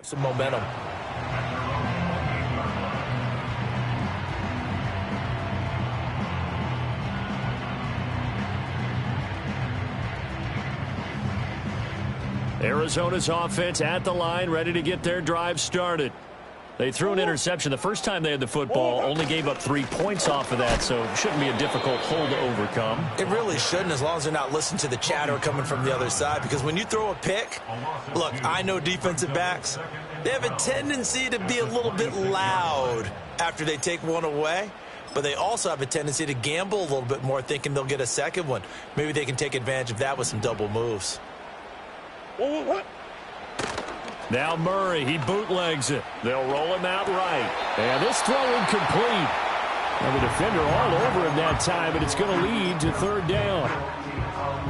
Some momentum. Arizona's offense at the line, ready to get their drive started. They threw an interception the first time they had the football, only gave up 3 points off of that, so it shouldn't be a difficult hole to overcome. It really shouldn't, as long as they're not listening to the chatter coming from the other side, because when you throw a pick, look, I know defensive backs, they have a tendency to be a little bit loud after they take one away, but they also have a tendency to gamble a little bit more, thinking they'll get a second one. Maybe they can take advantage of that with some double moves. Now Murray, he bootlegs it. They'll roll him out right. And this throw incomplete. And the defender all over him that time, but it's going to lead to third down.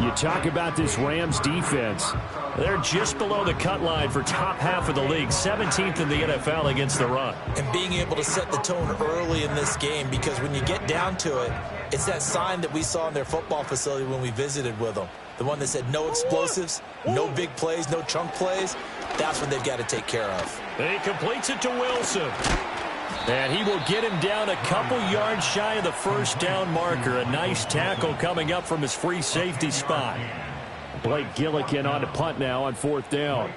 You talk about this Rams defense. They're just below the cut line for top half of the league, 17th in the NFL against the run. And being able to set the tone early in this game, because when you get down to it, it's that sign that we saw in their football facility when we visited with them. The one that said no explosives, no big plays, no chunk plays. That's what they've got to take care of. He completes it to Wilson. And he will get him down a couple yards shy of the first down marker. A nice tackle coming up from his free safety spot. Blake Gillikin on to punt now on fourth down.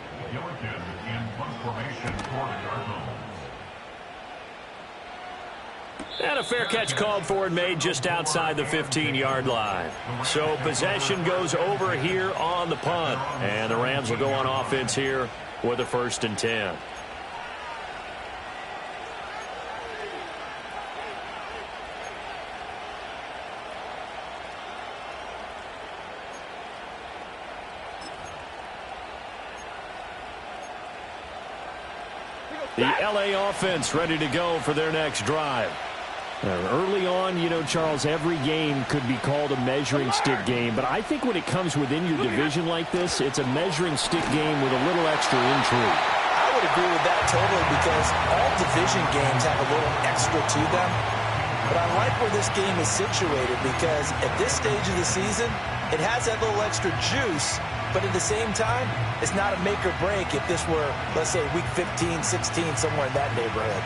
And a fair catch called for and made just outside the 15-yard line. So possession goes over here on the punt. And the Rams will go on offense here with a 1st and 10. The LA offense ready to go for their next drive. Early on, you know, Charles, every game could be called a measuring stick game. But I think when it comes within your division like this, it's a measuring stick game with a little extra intrigue. I would agree with that totally, because all division games have a little extra to them. But I like where this game is situated, because at this stage of the season, it has that little extra juice. But at the same time, it's not a make or break if this were, let's say, week 15, 16, somewhere in that neighborhood.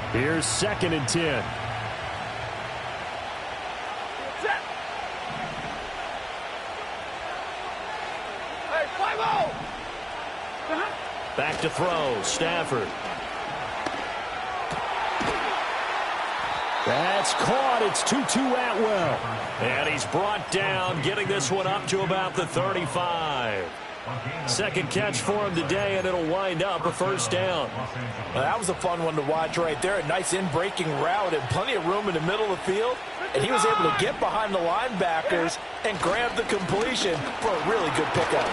Here's 2nd and 10. Back to throw, Stafford. That's caught. It's Tutu Atwell. And he's brought down, getting this one up to about the 35. Second catch for him today, and it'll wind up a 1st down. Well, that was a fun one to watch right there. A nice in-breaking route and plenty of room in the middle of the field. And he was able to get behind the linebackers and grab the completion for a really good pickup.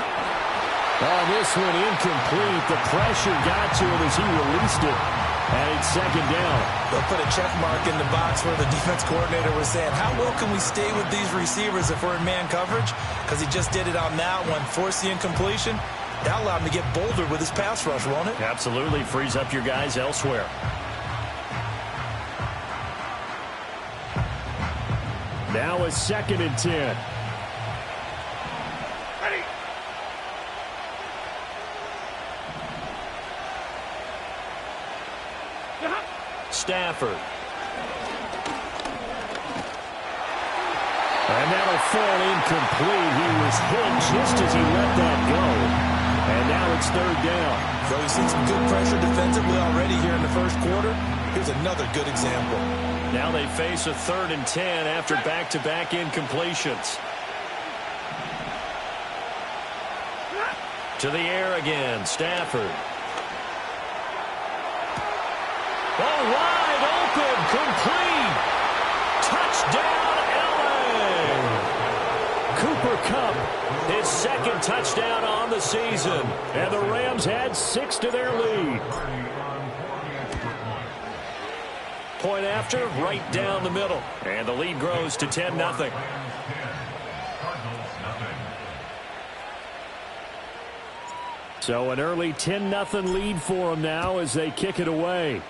Oh, this one incomplete. The pressure got to him as he released it. And it's 2nd down. They'll put a check mark in the box where the defense coordinator was saying, how well can we stay with these receivers if we're in man coverage? Because he just did it on that one, forced the incompletion. That allowed him to get bolder with his pass rush, won't it? Absolutely. Frees up your guys elsewhere. Now a 2nd and 10. Stafford. And that'll fall incomplete. He was hit just as he let that go. And now it's 3rd down. So we've seen some good pressure defensively already here in the first quarter. Here's another good example. Now they face a 3rd and 10 after back-to-back incompletions. To the air again, Stafford. Oh, wide open, complete. Touchdown, LA. Cooper Kupp, his 2nd touchdown on the season. And the Rams had 6 to their lead. Point after, right down the middle. And the lead grows to 10-0. So an early 10-0 lead for them now as they kick it away.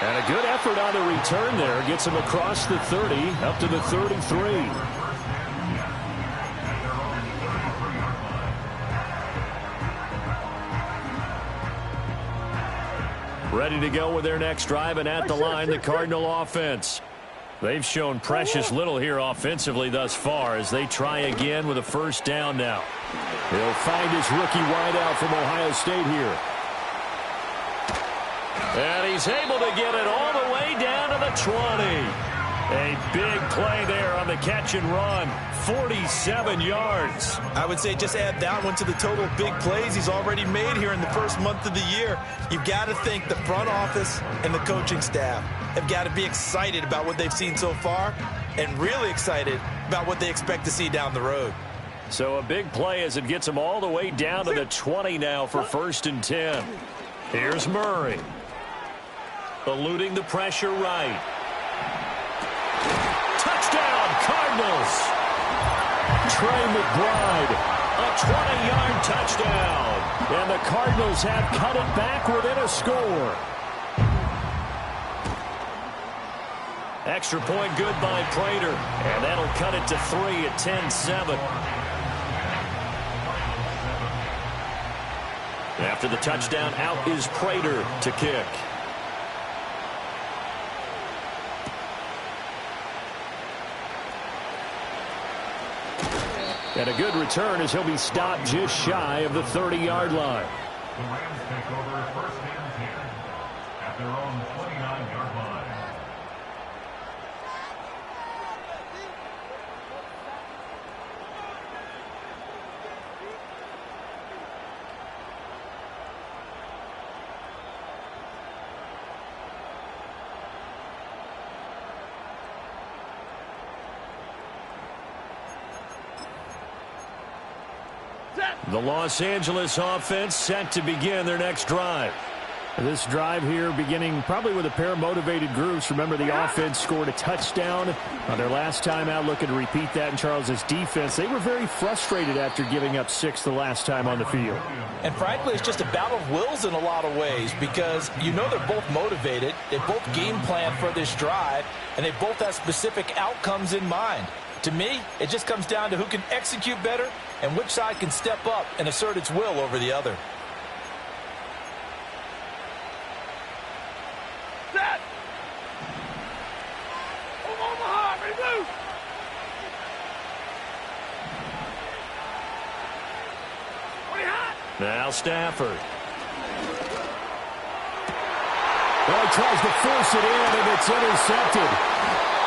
And a good effort on the return there. Gets him across the 30, up to the 33. Ready to go with their next drive, and at the line, the Cardinal offense. They've shown precious little here offensively thus far as they try again with a first down now. He'll find his rookie wideout from Ohio State here. And he's able to get it all the way down to the 20. A big play there on the catch and run. 47 yards. I would say just add that one to the total big plays he's already made here in the first month of the year. You've got to think the front office and the coaching staff have got to be excited about what they've seen so far and really excited about what they expect to see down the road. So a big play as it gets him all the way down to the 20 now for 1st and 10. Here's Murray. Eluding the pressure right. Touchdown, Cardinals. Trey McBride, a 20-yard touchdown. And the Cardinals have cut it back within a score. Extra point good by Prater. And that'll cut it to 3 at 10-7. After the touchdown, out is Prater to kick. And a good return as he'll be stopped just shy of the 30-yard line. The Rams take over 1st and 10 at their own 29-yard line. The Los Angeles offense set to begin their next drive. This drive here beginning probably with a pair of motivated groups. Remember, the offense scored a touchdown on their last time out, looking to repeat that in Charles's defense. They were very frustrated after giving up 6 the last time on the field. And frankly, it's just a battle of wills in a lot of ways because you know they're both motivated. They both game plan for this drive, and they both have specific outcomes in mind. To me, it just comes down to who can execute better and which side can step up and assert its will over the other. Set! Omaha, ready, move! Now Stafford. Well, he tries to force it in, and it's intercepted.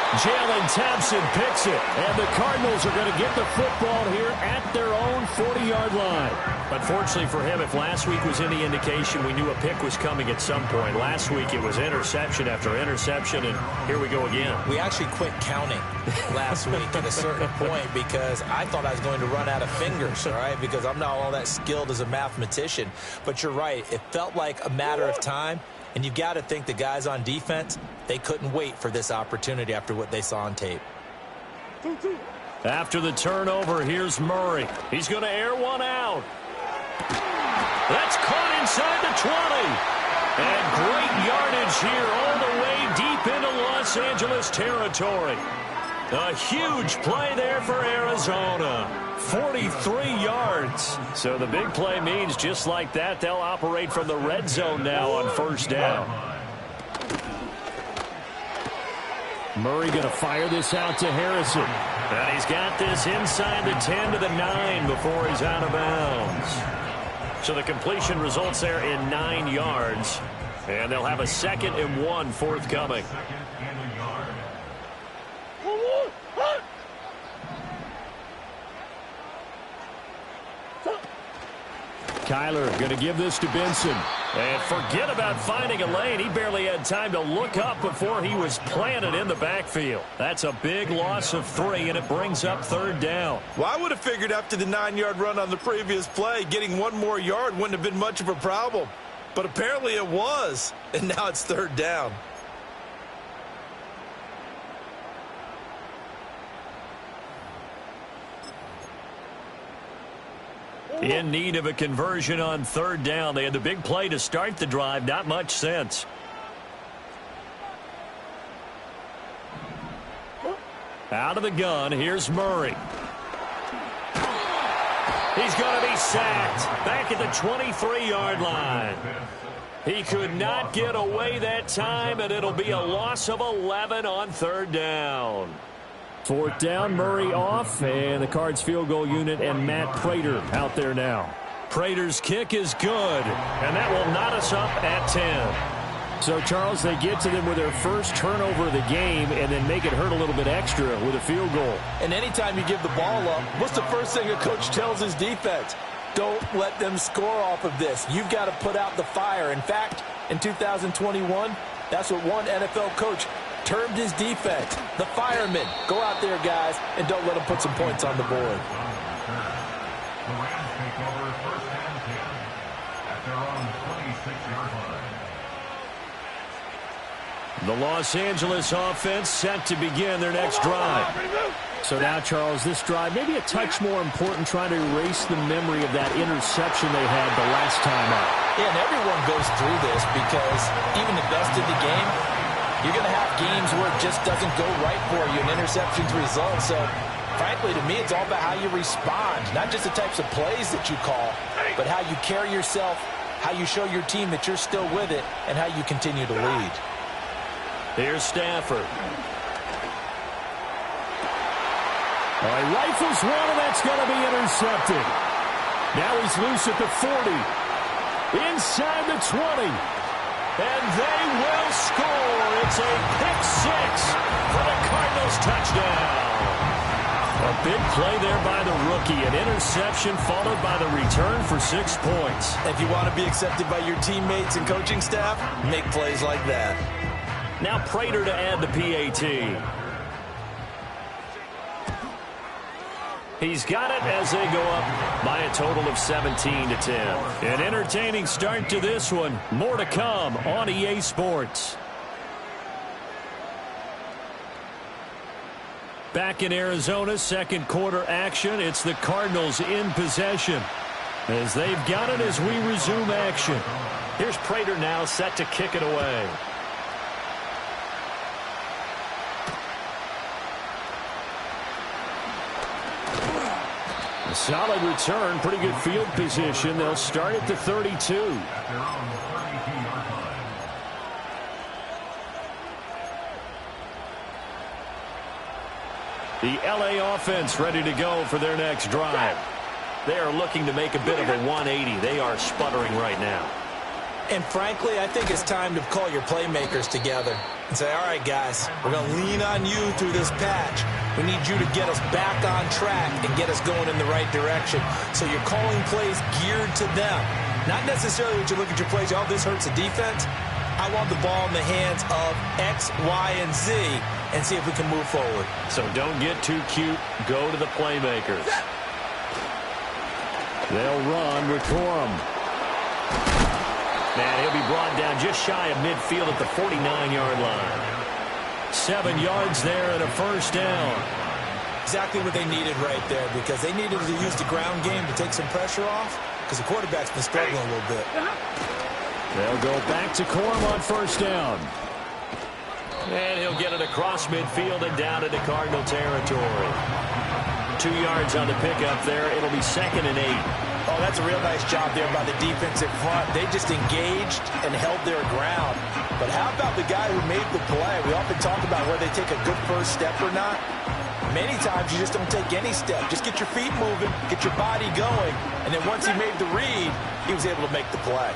Jalen Thompson picks it, and the Cardinals are going to get the football here at their own 40-yard line. Unfortunately for him, if last week was any indication, we knew a pick was coming at some point. Last week it was interception after interception, and here we go again. We actually quit counting last week at a certain point because I thought I was going to run out of fingers, all right, because I'm not all that skilled as a mathematician. But you're right. It felt like a matter of time. And you've got to think the guys on defense, they couldn't wait for this opportunity after what they saw on tape. After the turnover, here's Murray. He's going to air one out. That's caught inside the 20. And great yardage here all the way deep into Los Angeles territory. A huge play there for Arizona. 43 yards. So the big play means just like that, they'll operate from the red zone now on first down. Murray going to fire this out to Harrison. And he's got this inside the 10 to the 9 before he's out of bounds. So the completion results there in 9 yards. And they'll have a 2nd and 1 forthcoming. Kyler going to give this to Benson. And forget about finding a lane. He barely had time to look up before he was planted in the backfield. That's a big loss of 3, and it brings up 3rd down. Well, I would have figured after the 9-yard run on the previous play, getting 1 more yard wouldn't have been much of a problem. But apparently it was, and now it's 3rd down. In need of a conversion on 3rd down. They had the big play to start the drive. Not much sense. Out of the gun, here's Murray. He's going to be sacked back at the 23-yard line. He could not get away that time, and it'll be a loss of 11 on third down. Fourth down, Murray off, and the Cards field goal unit and Matt Prater out there now. Prater's kick is good, and that will knot us up at 10. So, Charles, they get to them with their first turnover of the game and then make it hurt a little bit extra with a field goal. And anytime you give the ball up, what's the first thing a coach tells his defense? Don't let them score off of this. You've got to put out the fire. In fact, in 2021, that's what one NFL coach termed his defense. The firemen. Go out there, guys, and don't let them put some points on the board. The Rams take over first and 10 at their own 26-yard line. The Los Angeles offense set to begin their next drive. So now, Charles, this drive maybe a touch more important, trying to erase the memory of that interception they had the last time out. Yeah, and everyone goes through this because even the best of the game, you're going to have games where it just doesn't go right for you, and interceptions result. So, frankly, to me, it's all about how you respond, not just the types of plays that you call, but how you carry yourself, how you show your team that you're still with it, and how you continue to lead. Here's Stafford. Rifles one, and that's going to be intercepted. Now he's loose at the 40. Inside the 20. And they will score. It's a pick six for the Cardinals touchdown. A big play there by the rookie. An interception followed by the return for 6 points. If you want to be accepted by your teammates and coaching staff, make plays like that. Now Prater to add the PAT. He's got it as they go up by a total of 17-10. An entertaining start to this one. More to come on EA Sports. Back in Arizona, second quarter action. It's the Cardinals in possession as they've got it as we resume action. Here's Prater now set to kick it away. A solid return, pretty good field position. They'll start at the 32. At their own 32-yard line. The LA offense ready to go for their next drive. They are looking to make a bit of a 180. They are sputtering right now. And frankly, I think it's time to call your playmakers together and say, all right, guys, we're going to lean on you through this patch. We need you to get us back on track and get us going in the right direction. So you're calling plays geared to them. Not necessarily that you look at your plays, oh, this hurts the defense. I want the ball in the hands of X, Y, and Z and see if we can move forward. So don't get too cute. Go to the playmakers. They'll run with Corum. Man, he'll be brought down just shy of midfield at the 49-yard line. 7 yards there and a first down. Exactly what they needed right there, because they needed to use the ground game to take some pressure off, because the quarterback's been struggling a little bit. They'll go back to Corum on first down. And he'll get it across midfield and down into Cardinal territory. 2 yards on the pickup there. It'll be 2nd and 8. Oh, that's a real nice job there by the defensive front. They just engaged and held their ground. But how about the guy who made the play? We often talk about whether they take a good first step or not. Many times you just don't take any step. Just get your feet moving, get your body going, and then once he made the read, he was able to make the play.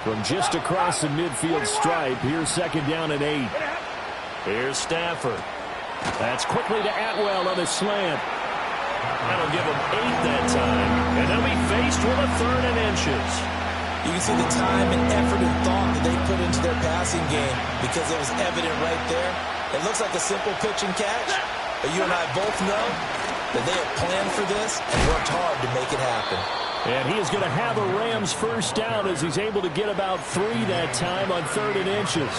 From just across the midfield stripe, here's 2nd down and 8. Here's Stafford. That's quickly to Atwell on the slant. That'll give them 8 that time, and they'll be faced with a 3rd and inches. You can see the time and effort and thought that they put into their passing game because it was evident right there. It looks like a simple pitch and catch, but you and I both know that they have planned for this and worked hard to make it happen. And he is going to have a Rams first down as he's able to get about 3 that time on 3rd and inches.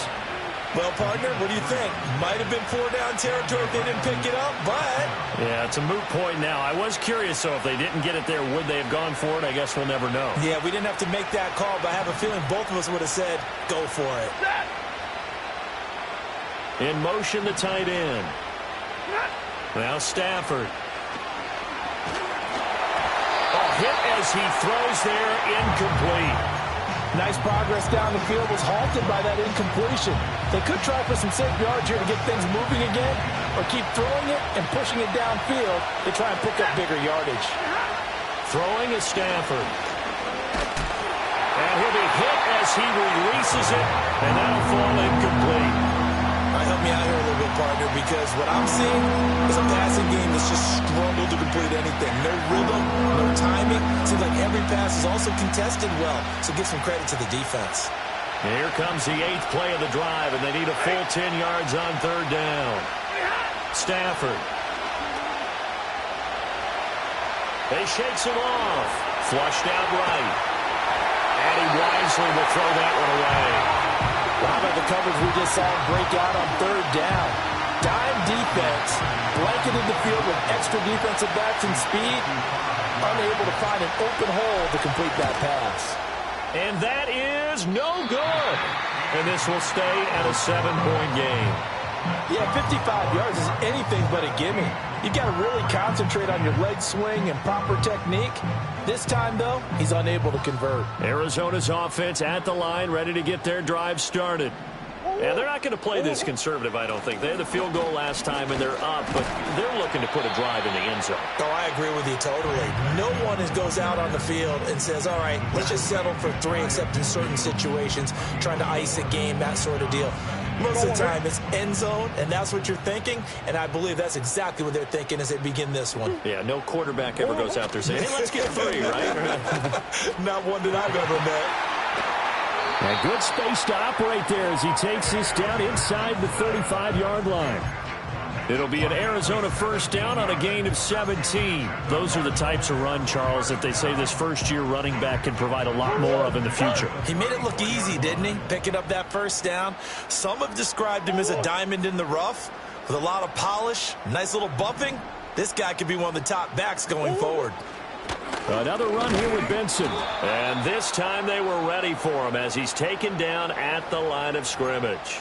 Well, partner, what do you think? Might have been 4-down territory if they didn't pick it up, but... Yeah, it's a moot point now. I was curious, so if they didn't get it there, would they have gone for it? I guess we'll never know. Yeah, we didn't have to make that call, but I have a feeling both of us would have said, go for it. In motion, the tight end. Now Stafford. Hit as he throws there, incomplete. Nice progress down the field, was halted by that incompletion. They could try for some safe yards here to get things moving again, or keep throwing it and pushing it downfield to try and pick up bigger yardage. Throwing is Stafford. And he'll be hit as he releases it, and that'll fall incomplete. Help me out here a little bit, partner, because what I'm seeing is a passing game that's just struggled to complete anything. No rhythm, no timing. Seems like every pass is also contested well, so give some credit to the defense. And here comes the 8th play of the drive, and they need a full 10 yards on 3rd down. Stafford. They shakes him off. Flushed out right. And he wisely will throw that one away. How about the coverage we just saw break out on 3rd down? Dime defense, blanketed the field with extra defensive backs and speed, unable to find an open hole to complete that pass. And that is no good. And this will stay at a 7-point game. Yeah, 55 yards is anything but a gimme. You've got to really concentrate on your leg swing and proper technique. This time, though, he's unable to convert. Arizona's offense at the line, ready to get their drive started. And they're not going to play this conservative, I don't think. They had the field goal last time, and they're up, but they're looking to put a drive in the end zone. Oh, I agree with you totally. No one goes out on the field and says, all right, let's just settle for 3, except in certain situations, trying to ice a game, that sort of deal. Most of the time, it's end zone, and that's what you're thinking, and I believe that's exactly what they're thinking as they begin this one. Yeah, no quarterback ever goes out there saying, hey, let's get 3, right? Not one that I've ever met. A good space to operate there as he takes this down inside the 35-yard line. It'll be an Arizona 1st down on a gain of 17. Those are the types of run, Charles, that they say this first-year running back can provide a lot more of in the future. He made it look easy, didn't he? Picking up that 1st down. Some have described him as a diamond in the rough with a lot of polish, nice little buffing. This guy could be one of the top backs going forward. Another run here with Benson. And this time they were ready for him as he's taken down at the line of scrimmage.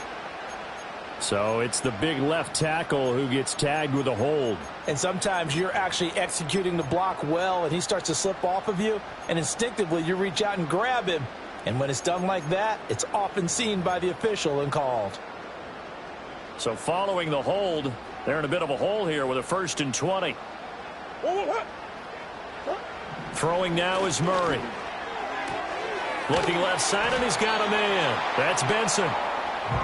So it's the big left tackle who gets tagged with a hold. And sometimes you're actually executing the block well, and he starts to slip off of you, and instinctively you reach out and grab him. And when it's done like that, it's often seen by the official and called. So following the hold, they're in a bit of a hole here with a 1st and 20. Throwing now is Murray. Looking left side, and he's got a man. That's Benson.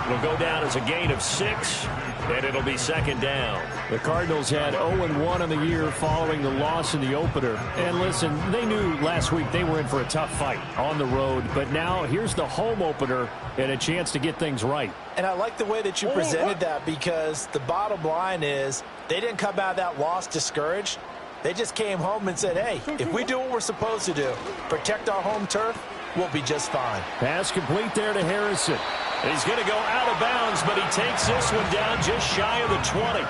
It'll go down as a gain of 6, and it'll be 2nd down. The Cardinals had 0-1 on the year following the loss in the opener. And listen, they knew last week they were in for a tough fight on the road. But now here's the home opener and a chance to get things right. And I like the way that you presented that, because the bottom line is they didn't come out of that loss discouraged. They just came home and said, hey, if we do what we're supposed to do, protect our home turf, we'll be just fine. Pass complete there to Harrison. He's going to go out of bounds, but he takes this one down just shy of the 20.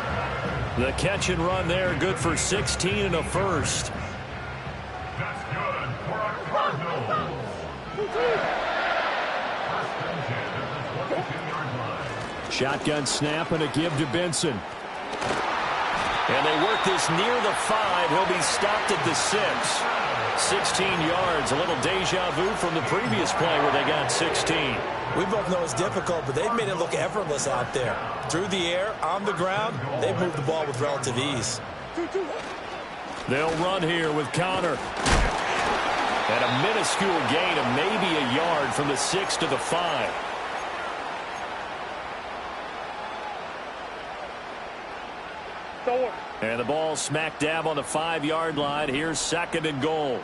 The catch and run there, good for 16 and a 1st. That's good for a Cardinals. Shotgun snap and a give to Benson. And they work this near the 5. He'll be stopped at the 6. 16 yards, a little deja vu from the previous play where they got 16. We both know it's difficult, but they've made it look effortless out there. Through the air, on the ground, they've moved the ball with relative ease. They'll run here with Connor. At a minuscule gain of maybe a yard from the 6 to the 5. And the ball smack dab on the 5-yard line. Here's 2nd and goal.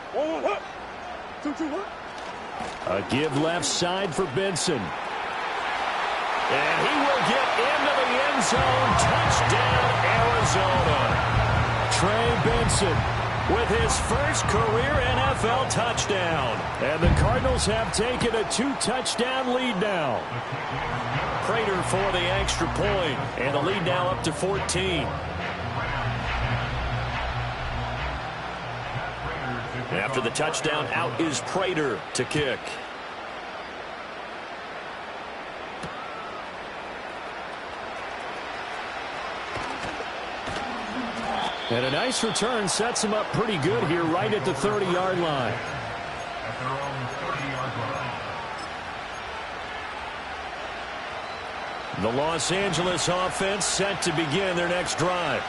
A give left side for Benson. And he will get into the end zone. Touchdown, Arizona. Trey Benson with his first career NFL touchdown. And the Cardinals have taken a 2-touchdown lead now. Prater for the extra point. And the lead now up to 14. After the touchdown, out is Prater to kick. And a nice return sets him up pretty good here right at the 30-yard line. At their own 30-yard line. The Los Angeles offense set to begin their next drive.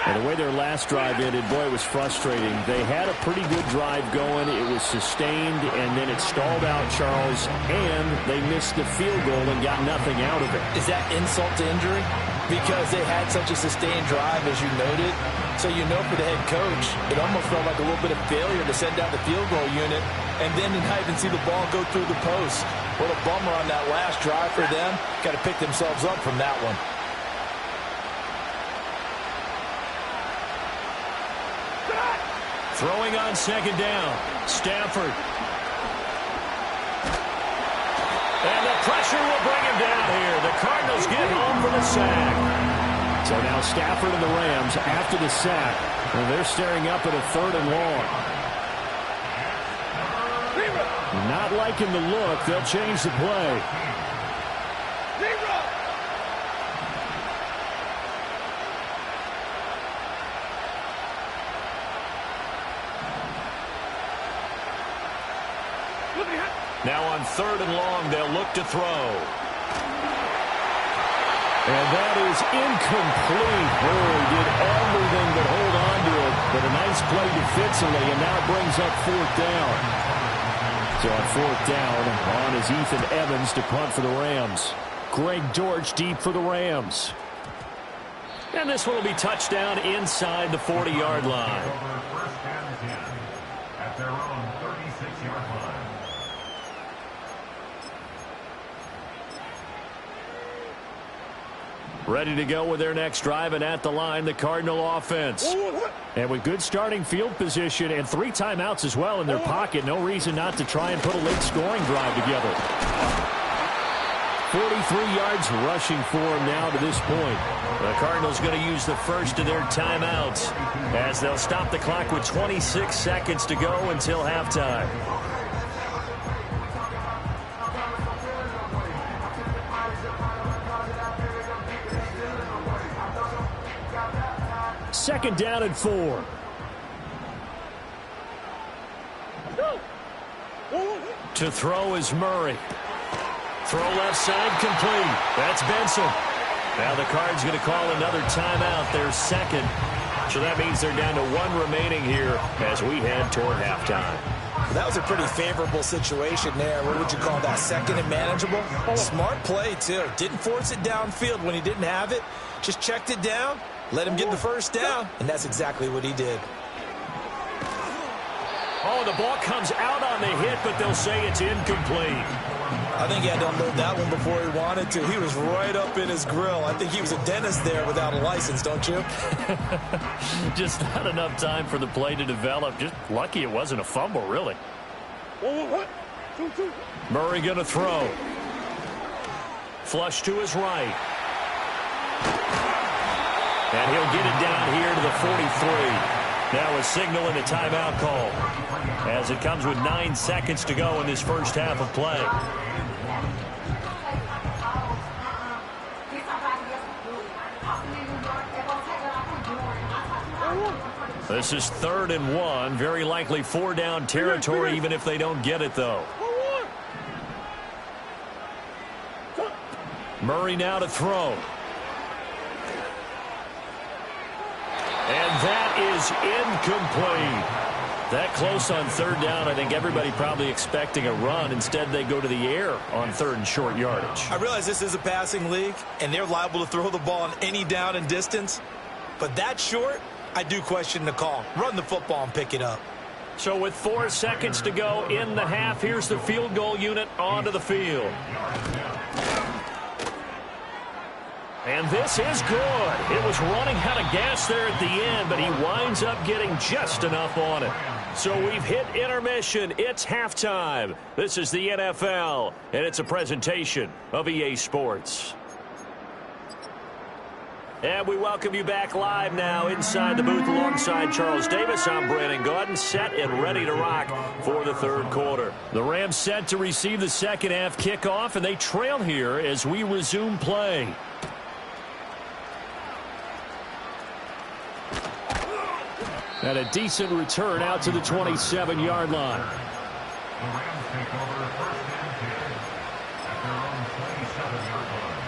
And the way their last drive ended, boy, it was frustrating. They had a pretty good drive going. It was sustained, and then it stalled out, Charles, and they missed the field goal and got nothing out of it. Is that insult to injury? Because they had such a sustained drive, as you noted. So you know for the head coach, it almost felt like a little bit of failure to send down the field goal unit and then to not even see the ball go through the post. What a bummer on that last drive for them. Got to pick themselves up from that one. Throwing on second down, Stafford. And the pressure will bring him down here. The Cardinals get home for the sack. So now Stafford and the Rams after the sack. And they're staring up at a 3rd and long. Not liking the look. They'll change the play. Now on 3rd and long, they'll look to throw. And that is incomplete. Murray did everything but hold on to it. But a nice play defensively, and now brings up 4th down. So on 4th down, on is Ethan Evans to punt for the Rams. Greg Dortch deep for the Rams. And this one will be touchdown inside the 40-yard line. First and 10 at their own 36-yard line. Ready to go with their next drive, and at the line, the Cardinal offense. And with good starting field position and 3 timeouts as well in their pocket, no reason not to try and put a late scoring drive together. 43 yards rushing for him now to this point. The Cardinals going to use the first of their timeouts as they'll stop the clock with 26 seconds to go until halftime. Second down and 4. To throw is Murray. Throw left side complete. That's Benson. Now the Cards going to call another timeout, their second. So that means they're down to 1 remaining here as we head toward halftime. That was a pretty favorable situation there. What would you call that? Second and manageable? Smart play, too. Didn't force it downfield when he didn't have it. Just checked it down, let him get the first down, and that's exactly what he did. Oh, the ball comes out on the hit, but they'll say it's incomplete. I think he had to unload that one before he wanted to. He was right up in his grill. I think he was a dentist there without a license, don't you? Just not enough time for the play to develop. Just lucky it wasn't a fumble, really. Murray going to throw. Flush to his right. And he'll get it down here to the 43. Now a signal and a timeout call as it comes with 9 seconds to go in this first half of play. This is 3rd and 1. Very likely 4-down territory even if they don't get it, though. Murray now to throw. And that is incomplete. That close on 3rd down, I think everybody probably expecting a run. Instead, they go to the air on 3rd and short yardage. I realize this is a passing league, and they're liable to throw the ball on any down and distance. But that short, I do question the call. Run the football and pick it up. So with 4 seconds to go in the half, here's the field goal unit onto the field. And this is good. It was running out of gas there at the end, but he winds up getting just enough on it. So we've hit intermission. It's halftime. This is the NFL, and it's a presentation of EA Sports. And we welcome you back live now inside the booth alongside Charles Davis. I'm Brandon Gaudin, set and ready to rock for the 3rd quarter. The Rams set to receive the second half kickoff, and they trail here as we resume play. And a decent return out to the 27-yard line. The Rams take over first and 10 at their own 27-yard line.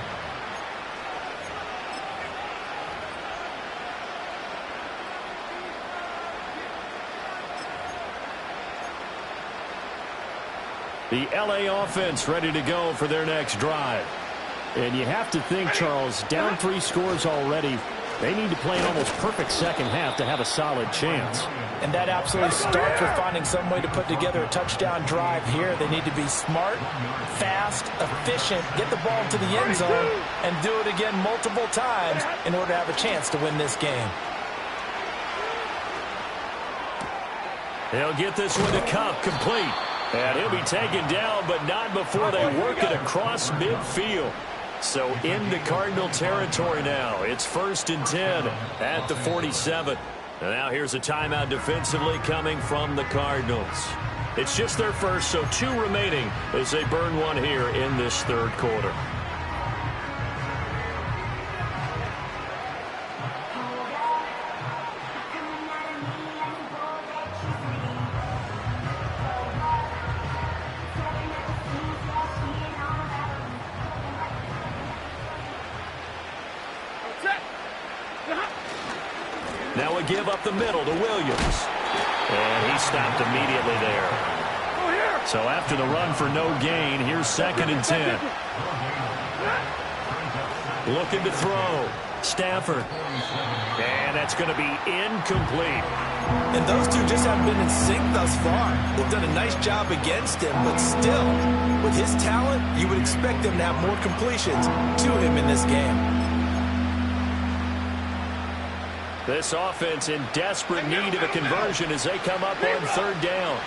The LA offense ready to go for their next drive. And you have to think, Charles, down 3 scores already. They need to play an almost perfect second half to have a solid chance. And that absolutely starts with finding some way to put together a touchdown drive here. They need to be smart, fast, efficient, get the ball to the end zone, and do it again multiple times in order to have a chance to win this game. They'll get this one to Cup, complete. And he'll be taken down, but not before they work it across midfield. So into Cardinal territory now. It's 1st and 10 at the 47. And now here's a timeout defensively coming from the Cardinals. It's just their first, so 2 remaining as they burn one here in this third quarter. Now we give up the middle to Williams. And he stopped immediately there. So after the run for no gain, here's 2nd and 10. Looking to throw. Stafford. And that's going to be incomplete. And those two just haven't been in sync thus far. They've done a nice job against him, but still, with his talent, you would expect them to have more completions to him in this game. This offense in desperate need of a conversion as they come up on 3rd down.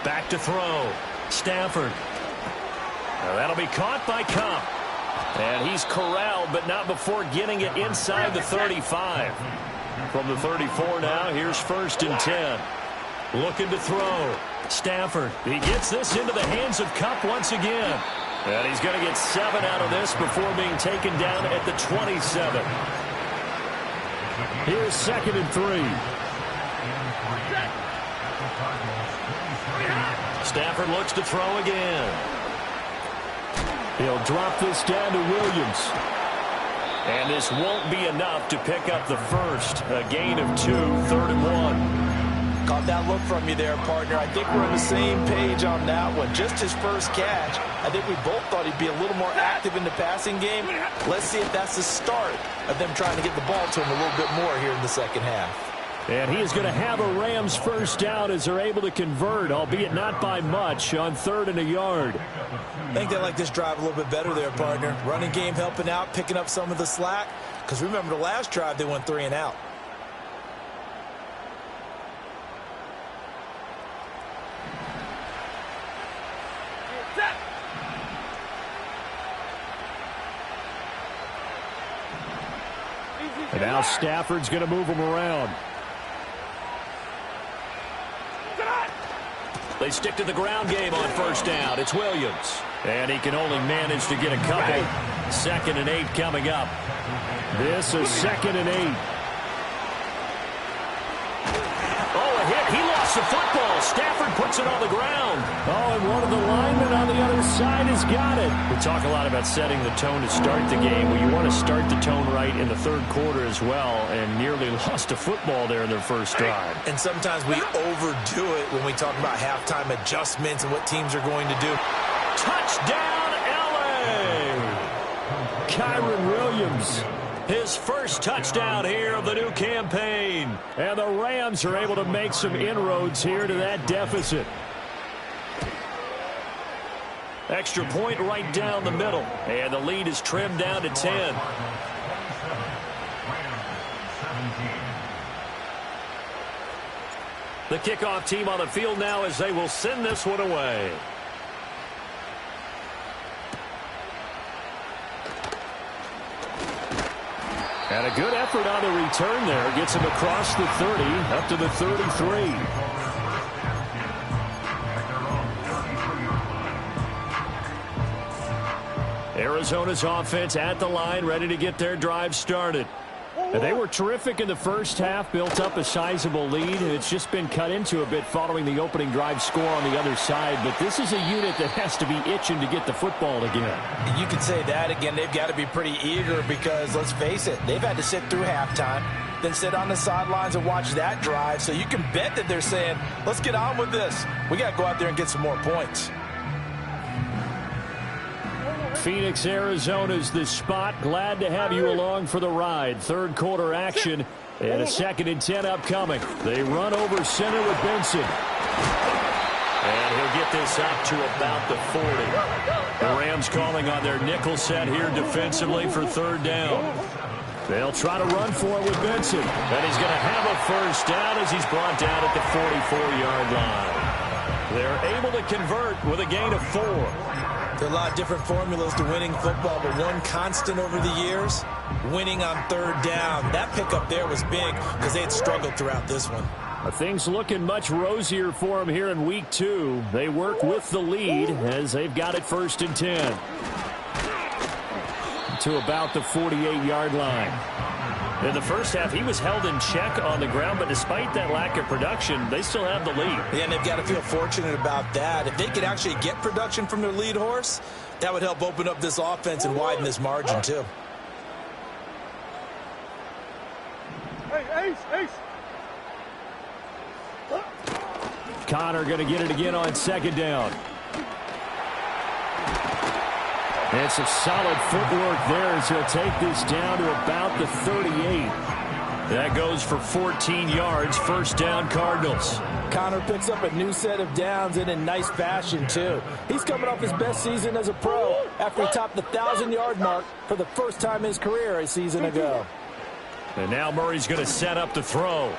Back to throw. Stafford. Now that'll be caught by Cup. And he's corralled, but not before getting it inside the 35. From the 34 now, here's 1st and 10. Looking to throw. Stafford. He gets this into the hands of Cup once again. And he's going to get 7 out of this before being taken down at the 27. Here's 2nd and 3. Stafford looks to throw again. He'll drop this down to Williams. And this won't be enough to pick up the first. A gain of 2, 3rd and 1. Caught that look from you there, partner. I think we're on the same page on that one. Just his first catch. I think we both thought he'd be a little more active in the passing game. Let's see if that's the start of them trying to get the ball to him a little bit more here in the second half. And he is going to have a Rams first down as they're able to convert, albeit not by much, on 3rd and a yard. I think they like this drive a little bit better there, partner. Running game helping out, picking up some of the slack. Because remember the last drive, they went 3 and out. And now Stafford's going to move him around. They stick to the ground game on 1st down. It's Williams. And he can only manage to get a couple. 2nd and 8 coming up. This is 2nd and 8. Oh, a hit. He lost the football. Stafford puts it on the ground. Oh, and one of the linemen on the other side has got it. We talk a lot about setting the tone to start the game. Well, you want to start the tone right in the 3rd quarter as well, and nearly lost a football there in their first drive. And sometimes we overdo it when we talk about halftime adjustments and what teams are going to do. Touchdown, LA! Kyron Williams. His first touchdown here of the new campaign. And the Rams are able to make some inroads here to that deficit. Extra point right down the middle. And the lead is trimmed down to 10. The kickoff team on the field now as they will send this one away. And a good effort on the return there. Gets him across the 30, up to the 33. Arizona's offense at the line, ready to get their drive started. And they were terrific in the first half, built up a sizable lead, and it's just been cut into a bit following the opening drive score on the other side. But this is a unit that has to be itching to get the football again. You could say that again. They've got to be pretty eager because, let's face it, they've had to sit through halftime, then sit on the sidelines and watch that drive. So you can bet that they're saying, let's get on with this. We got to go out there and get some more points. Phoenix, Arizona's the spot. Glad to have you along for the ride. Third quarter action and a 2nd and 10 upcoming. They run over center with Benson. And he'll get this up to about the 40. The Rams calling on their nickel set here defensively for 3rd down. They'll try to run for it with Benson. And he's going to have a first down as he's brought down at the 44-yard line. They're able to convert with a gain of 4. There are a lot of different formulas to winning football, but one constant over the years, winning on 3rd down. That pickup there was big because they had struggled throughout this one. Things looking much rosier for them here in week 2. They work with the lead as they've got it 1st and 10. To about the 48-yard line. In the first half, he was held in check on the ground, but despite that lack of production, they still have the lead. Yeah, and they've got to feel fortunate about that. If they could actually get production from their lead horse, that would help open up this offense and widen this margin, too. Hey, Ace. Connor going to get it again on 2nd down. And some solid footwork there as he'll take this down to about the 38. That goes for 14 yards. 1st down, Cardinals. Connor picks up a new set of downs and in nice fashion, too. He's coming off his best season as a pro after he topped the 1,000-yard mark for the first time in his career a season ago. And now Murray's going to set up the throw.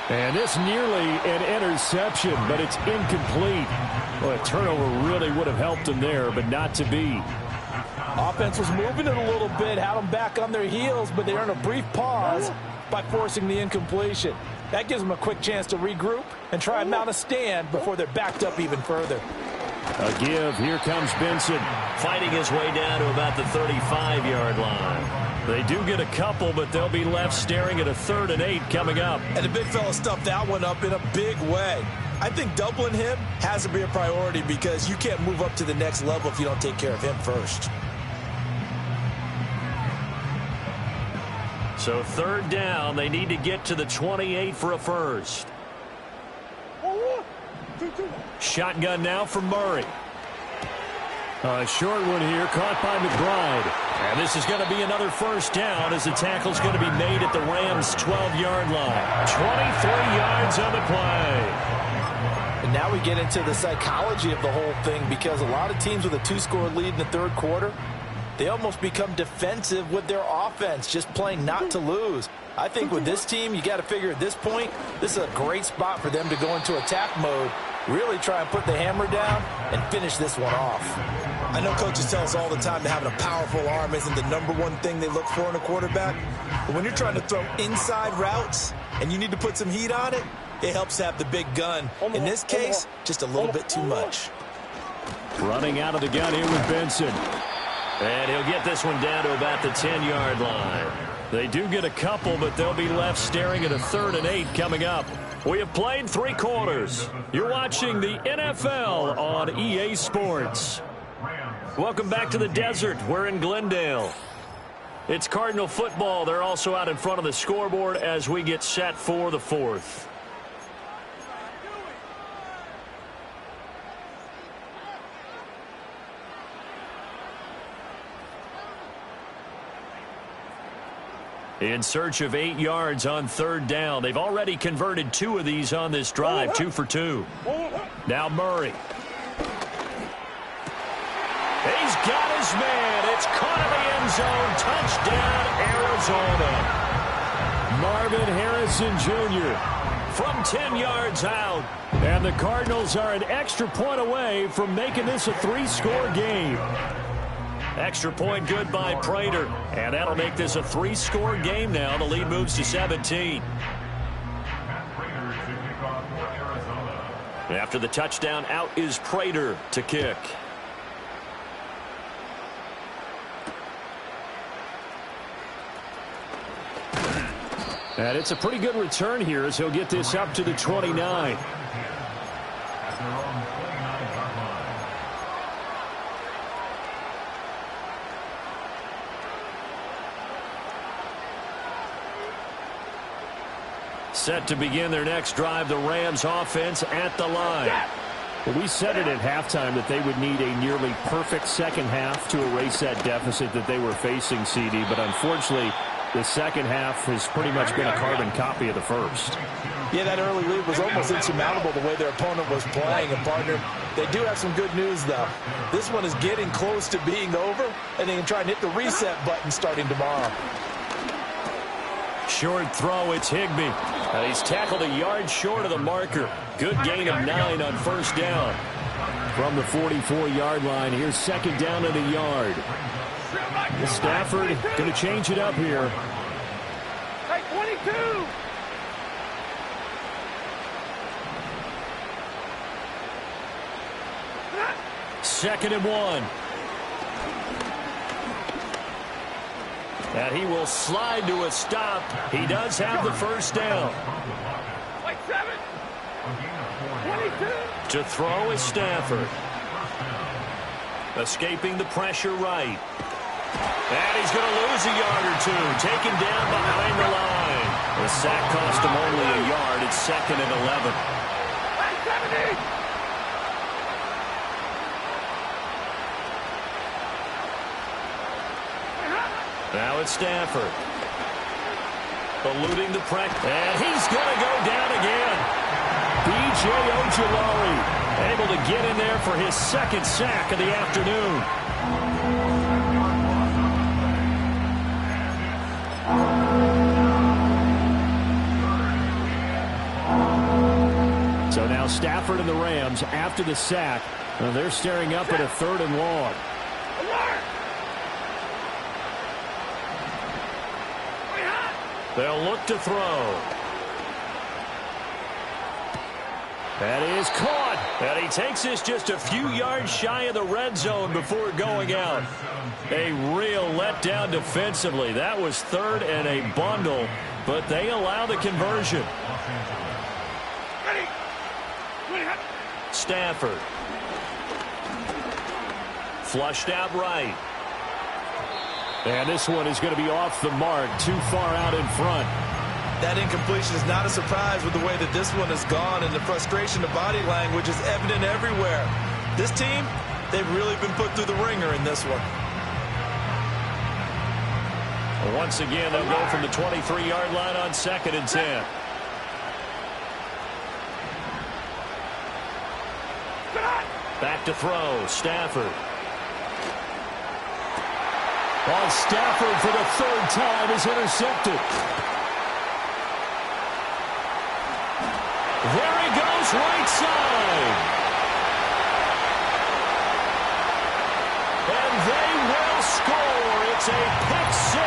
And this nearly an interception, but it's incomplete. Well, a turnover really would have helped him there, but not to be. Offense was moving it a little bit, had them back on their heels, but they earned a brief pause by forcing the incompletion. That gives them a quick chance to regroup and try and mount a stand before they're backed up even further. A give. Here comes Benson, fighting his way down to about the 35-yard line. They do get a couple, but they'll be left staring at a 3rd and 8 coming up. And the big fella stuffed that one up in a big way. I think doubling him has to be a priority because you can't move up to the next level if you don't take care of him first. So 3rd down, they need to get to the 28 for a first. Shotgun now for Murray. A short one here, caught by McBride. And this is going to be another 1st down as the tackle's going to be made at the Rams' 12-yard line. 23 yards on the play. And now we get into the psychology of the whole thing because a lot of teams with a 2-score lead in the 3rd quarter, they almost become defensive with their offense, just playing not to lose. I think with this team, you got to figure at this point, this is a great spot for them to go into attack mode, really try and put the hammer down and finish this one off. I know coaches tell us all the time that having a powerful arm isn't the #1 thing they look for in a quarterback. But when you're trying to throw inside routes and you need to put some heat on it, it helps to have the big gun. In this case, just a little bit too much. Running out of the gun here with Benson. And he'll get this one down to about the 10-yard line. They do get a couple, but they'll be left staring at a 3rd and 8 coming up. We have played 3 quarters. You're watching the NFL on EA Sports. Welcome back to the desert. We're in Glendale. It's Cardinal football. They're also out in front of the scoreboard as we get set for the 4th. In search of 8 yards on 3rd down. They've already converted 2 of these on this drive, 2 for 2. Now Murray. He's got his man. It's caught in the end zone. Touchdown, Arizona. Marvin Harrison Jr. from 10 yards out. And the Cardinals are an extra point away from making this a 3-score game. Extra point good by Prater. And that'll make this a 3-score game now. The lead moves to 17. After the touchdown, out is Prater to kick. And it's a pretty good return here as he'll get this up to the 29. At their own 29-yard line. Set to begin their next drive, the Rams offense at the line. Well, we said it at halftime that they would need a nearly perfect second half to erase that deficit that they were facing, CD. But unfortunately, the second half has pretty much been a carbon copy of the first. Yeah, that early lead was almost insurmountable the way their opponent was playing. And, partner, they do have some good news, though. This one is getting close to being over, and they can try and hit the reset button starting tomorrow. Short throw, it's Higbee. And he's tackled a yard short of the marker. Good gain of 9 on first down. From the 44-yard line, here's second down and a yard. Stafford going to change it up here. Hey, 22. Second and 1. And he will slide to a stop. He does have the first down. Like 7. 22. To throw is Stafford. Escaping the pressure right. And he's going to lose a yard or two. Taken down behind the line. The sack cost him only a yard. It's second and 11. Hey, 70. Now it's Stafford. Eluding the pressure. And he's going to go down again. B.J. Ojulari able to get in there for his second sack of the afternoon. So now Stafford and the Rams, after the sack, they're staring up at a 3rd and long. They'll look to throw. That is caught. And he takes this just a few yards shy of the red zone before going out. A real letdown defensively. That was 3rd and a bundle, but they allow the conversion. Stafford. Flushed out right. And this one is going to be off the mark, too far out in front. That incompletion is not a surprise with the way that this one has gone, and the frustration of body language is evident everywhere. This team, they've really been put through the ringer in this one. Once again, they'll go from the 23-yard line on 2nd and 10. Back to throw, Stafford. On Stafford for the 3rd time is intercepted. There he goes, right side. And they will score. It's a pick 6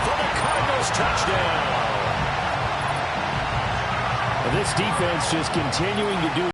for the Cardinals touchdown. This defense just continuing to do